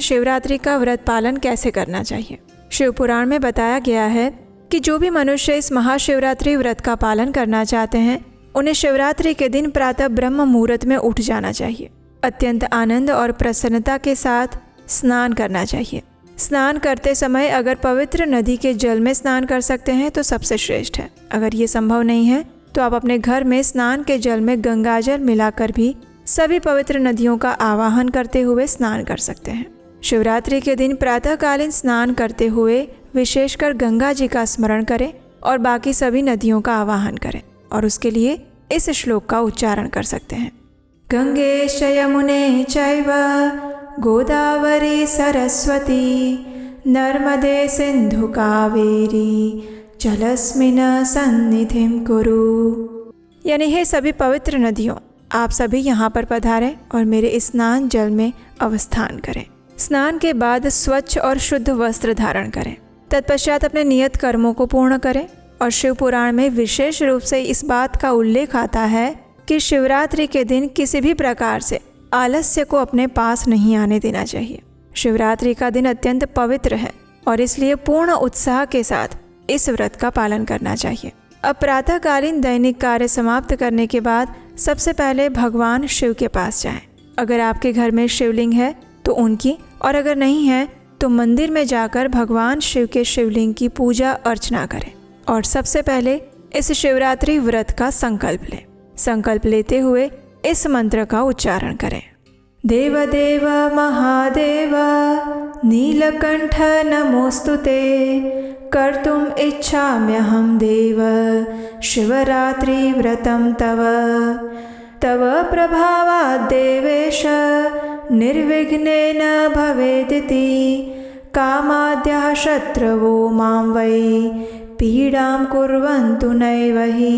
शिवरात्रि का व्रत पालन कैसे करना चाहिए। शिव पुराण में बताया गया है कि जो भी मनुष्य इस महाशिवरात्रि व्रत का पालन करना चाहते हैं उन्हें शिवरात्रि के दिन प्रातः ब्रह्म मुहूर्त में उठ जाना चाहिए। अत्यंत आनंद और प्रसन्नता के साथ स्नान करना चाहिए। स्नान करते समय अगर पवित्र नदी के जल में स्नान कर सकते हैं तो सबसे श्रेष्ठ है। अगर ये संभव नहीं है तो आप अपने घर में स्नान के जल में गंगाजल मिलाकर भी सभी पवित्र नदियों का आवाहन करते हुए स्नान कर सकते हैं। शिवरात्रि के दिन प्रातःकालीन स्नान करते हुए विशेषकर गंगा जी का स्मरण करें और बाकी सभी नदियों का आवाहन करें और उसके लिए इस श्लोक का उच्चारण कर सकते हैं। गंगे च यमुने चैव गोदावरी सरस्वती नर्मदे सिंधु कावेरी जलस्मिन् सन्निधिं कुरु। यानी हे सभी पवित्र नदियों, आप सभी यहाँ पर पधारें और मेरे स्नान जल में अवस्थान करें। स्नान के बाद स्वच्छ और शुद्ध वस्त्र धारण करें। तत्पश्चात अपने नियत कर्मों को पूर्ण करें। और शिव पुराण में विशेष रूप से इस बात का उल्लेख आता है कि शिवरात्रि के दिन किसी भी प्रकार से आलस्य को अपने पास नहीं आने देना चाहिए। शिवरात्रि का दिन अत्यंत पवित्र है और इसलिए पूर्ण उत्साह के साथ इस व्रत का पालन करना चाहिए। अब प्रातःकालीन दैनिक कार्य समाप्त करने के बाद सबसे पहले भगवान शिव के पास जाएं। अगर आपके घर में शिवलिंग है तो उनकी, और अगर नहीं है तो मंदिर में जाकर भगवान शिव के शिवलिंग की पूजा अर्चना करें। और सबसे पहले इस शिवरात्रि व्रत का संकल्प लें। संकल्प लेते हुए इस मंत्र का उच्चारण करें। देवदेव महादेव नीलकंठ नमोस्तुते कर्तुम इच्छाम्यहं देव शिवरात्रि व्रतं तव तव प्रभावात् देवेश निर्विघ्नेन भवेदिति कामाद्यः शत्रवो मां वै पीड़ां कुर्वन्तु नैव हि।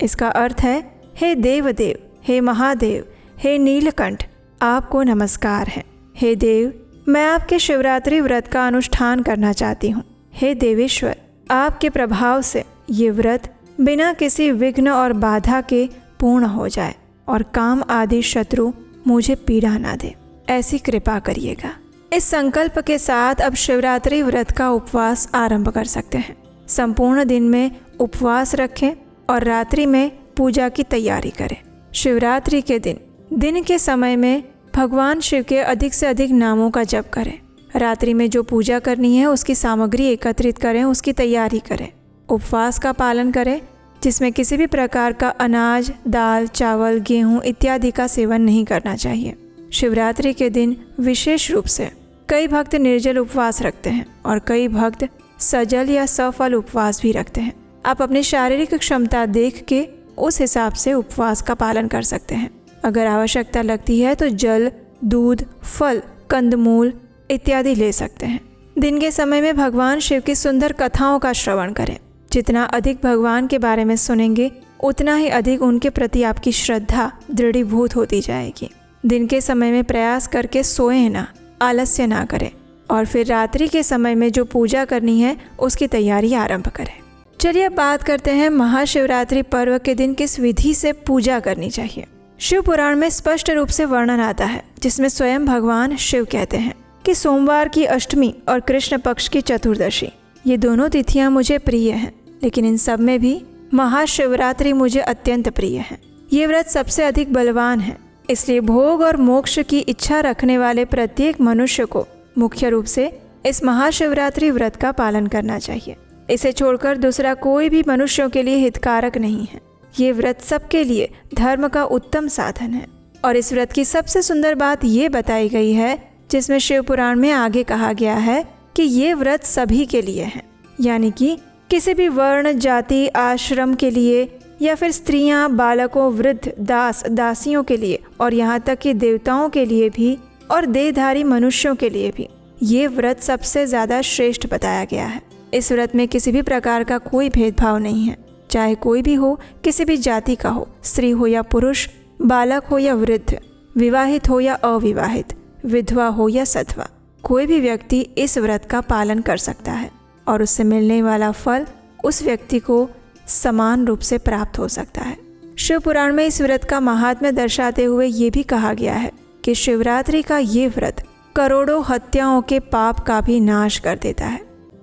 इसका अर्थ है, हे देवदेव, हे महादेव, हे नीलकंठ, आपको नमस्कार है। हे देव, मैं आपके शिवरात्रि व्रत का अनुष्ठान करना चाहती हूँ। हे देवेश्वर, आपके प्रभाव से ये व्रत बिना किसी विघ्न और बाधा के पूर्ण हो जाए और काम आदि शत्रु मुझे पीड़ा ना दे, ऐसी कृपा करिएगा। इस संकल्प के साथ अब शिवरात्रि व्रत का उपवास आरंभ कर सकते हैं। संपूर्ण दिन में उपवास रखें और रात्रि में पूजा की तैयारी करें। शिवरात्रि के दिन के समय में भगवान शिव के अधिक से अधिक नामों का जप करें। रात्रि में जो पूजा करनी है उसकी सामग्री एकत्रित करें, उसकी तैयारी करें। उपवास का पालन करें जिसमें किसी भी प्रकार का अनाज, दाल, चावल, गेहूं इत्यादि का सेवन नहीं करना चाहिए। शिवरात्रि के दिन विशेष रूप से कई भक्त निर्जल उपवास रखते हैं और कई भक्त सजल या सफल उपवास भी रखते हैं। आप अपनी शारीरिक क्षमता देख के उस हिसाब से उपवास का पालन कर सकते हैं। अगर आवश्यकता लगती है तो जल, दूध, फल, कंदमूल इत्यादि ले सकते हैं। दिन के समय में भगवान शिव की सुंदर कथाओं का श्रवण करें। जितना अधिक भगवान के बारे में सुनेंगे उतना ही अधिक उनके प्रति आपकी श्रद्धा दृढ़ीभूत होती जाएगी। दिन के समय में प्रयास करके सोएं ना, आलस्य ना करें और फिर रात्रि के समय में जो पूजा करनी है उसकी तैयारी आरंभ करें। चलिए अब बात करते हैं महाशिवरात्रि पर्व के दिन किस विधि से पूजा करनी चाहिए। शिव पुराण में स्पष्ट रूप से वर्णन आता है जिसमें स्वयं भगवान शिव कहते हैं कि सोमवार की अष्टमी और कृष्ण पक्ष की चतुर्दशी, ये दोनों तिथियां मुझे प्रिय हैं, लेकिन इन सब में भी महाशिवरात्रि मुझे अत्यंत प्रिय है। ये व्रत सबसे अधिक बलवान है, इसलिए भोग और मोक्ष की इच्छा रखने वाले प्रत्येक मनुष्य को मुख्य रूप से इस महाशिवरात्रि व्रत का पालन करना चाहिए। इसे छोड़कर दूसरा कोई भी मनुष्यों के लिए हितकारक नहीं है। ये व्रत सबके लिए धर्म का उत्तम साधन है। और इस व्रत की सबसे सुंदर बात ये बताई गई है जिसमें शिव पुराण में आगे कहा गया है कि ये व्रत सभी के लिए है, यानी कि किसी भी वर्ण, जाति, आश्रम के लिए या फिर स्त्रियां, बालकों, वृद्ध, दास, दासियों के लिए और यहाँ तक कि देवताओं के लिए भी और देहधारी मनुष्यों के लिए भी ये व्रत सबसे ज़्यादा श्रेष्ठ बताया गया है। इस व्रत में किसी भी प्रकार का कोई भेदभाव नहीं है, चाहे कोई भी हो, किसी भी जाति का हो, स्त्री हो या पुरुष, बालक हो या वृद्ध, विवाहित हो या अविवाहित, विधवा हो या सधवा, कोई भी व्यक्ति इस व्रत का पालन कर सकता है और उससे मिलने वाला फल उस व्यक्ति को समान रूप से प्राप्त हो सकता है। शिव पुराण में इस व्रत का महात्म्य दर्शाते हुए ये भी कहा गया है कि शिवरात्रि का ये व्रत करोड़ों हत्याओं के पाप का भी नाश कर देता है।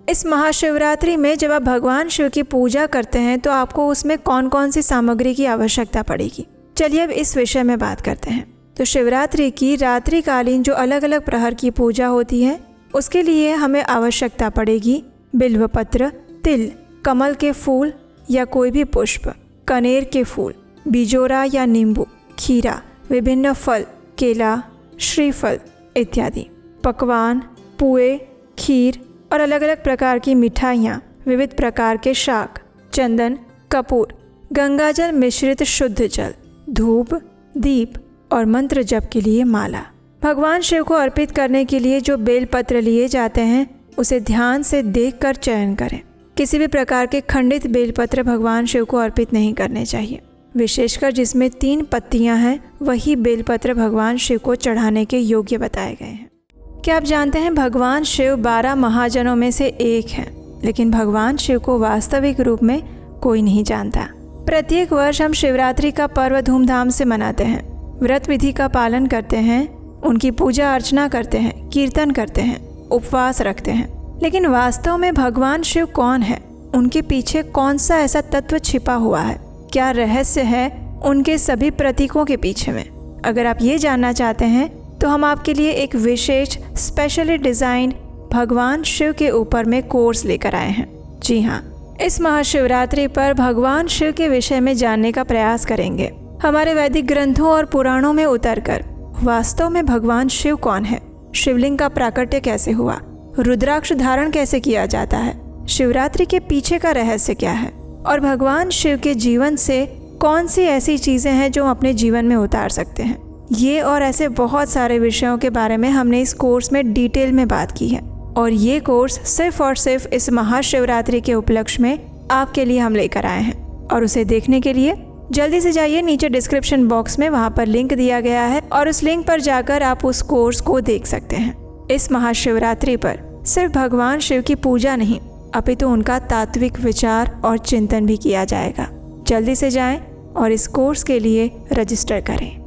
इस महाशिवरात्रि में जब आप भगवान शिव की पूजा करते हैं तो आपको उसमें कौन कौन सी सामग्री की आवश्यकता पड़ेगी, चलिए अब इस विषय में बात करते हैं। तो शिवरात्रि की रात्रिकालीन जो अलग अलग प्रहर की पूजा होती है उसके लिए हमें आवश्यकता पड़ेगी बिल्वपत्र, तिल, कमल के फूल या कोई भी पुष्प, कनेर के फूल, बिजोरा या नींबू, खीरा, विभिन्न फल, केला, श्रीफल इत्यादि, पकवान, पुए, खीर और अलग अलग प्रकार की मिठाइयाँ, विविध प्रकार के शाक, चंदन, कपूर, गंगाजल मिश्रित शुद्ध जल, धूप, दीप और मंत्र जप के लिए माला। भगवान शिव को अर्पित करने के लिए जो बेलपत्र लिए जाते हैं उसे ध्यान से देखकर चयन करें। किसी भी प्रकार के खंडित बेलपत्र भगवान शिव को अर्पित नहीं करने चाहिए। विशेषकर जिसमें 3 पत्तियां हैं वही बेलपत्र भगवान शिव को चढ़ाने के योग्य बताए गए हैं। क्या आप जानते हैं भगवान शिव 12 महाजनों में से एक हैं, लेकिन भगवान शिव को वास्तविक रूप में कोई नहीं जानता। प्रत्येक वर्ष हम शिवरात्रि का पर्व धूमधाम से मनाते हैं, व्रत विधि का पालन करते हैं, उनकी पूजा अर्चना करते हैं, कीर्तन करते हैं, उपवास रखते हैं। लेकिन वास्तव में भगवान शिव कौन है? उनके पीछे कौन सा ऐसा तत्व छिपा हुआ है? क्या रहस्य है उनके सभी प्रतीकों के पीछे में? अगर आप ये जानना चाहते हैं तो हम आपके लिए एक विशेष स्पेशली डिज़ाइन भगवान शिव के ऊपर में कोर्स लेकर आए हैं। जी हाँ, इस महाशिवरात्रि पर भगवान शिव के विषय में जानने का प्रयास करेंगे। हमारे वैदिक ग्रंथों और पुराणों में उतरकर वास्तव में भगवान शिव कौन है, शिवलिंग का प्राकट्य कैसे हुआ, रुद्राक्ष धारण कैसे किया जाता है, शिवरात्रि के पीछे का रहस्य क्या है और भगवान शिव के जीवन से कौन सी ऐसी चीज़ें हैं जो हम अपने जीवन में उतार सकते हैं। ये और ऐसे बहुत सारे विषयों के बारे में हमने इस कोर्स में डिटेल में बात की है और ये कोर्स सिर्फ और सिर्फ इस महाशिवरात्रि के उपलक्ष्य में आपके लिए हम लेकर आए हैं। और उसे देखने के लिए जल्दी से जाइए, नीचे डिस्क्रिप्शन बॉक्स में वहाँ पर लिंक दिया गया है और उस लिंक पर जाकर आप उस कोर्स को देख सकते हैं। इस महाशिवरात्रि पर सिर्फ भगवान शिव की पूजा नहीं अपितु उनका तात्विक विचार और चिंतन भी किया जाएगा। जल्दी से जाएं और इस कोर्स के लिए रजिस्टर करें।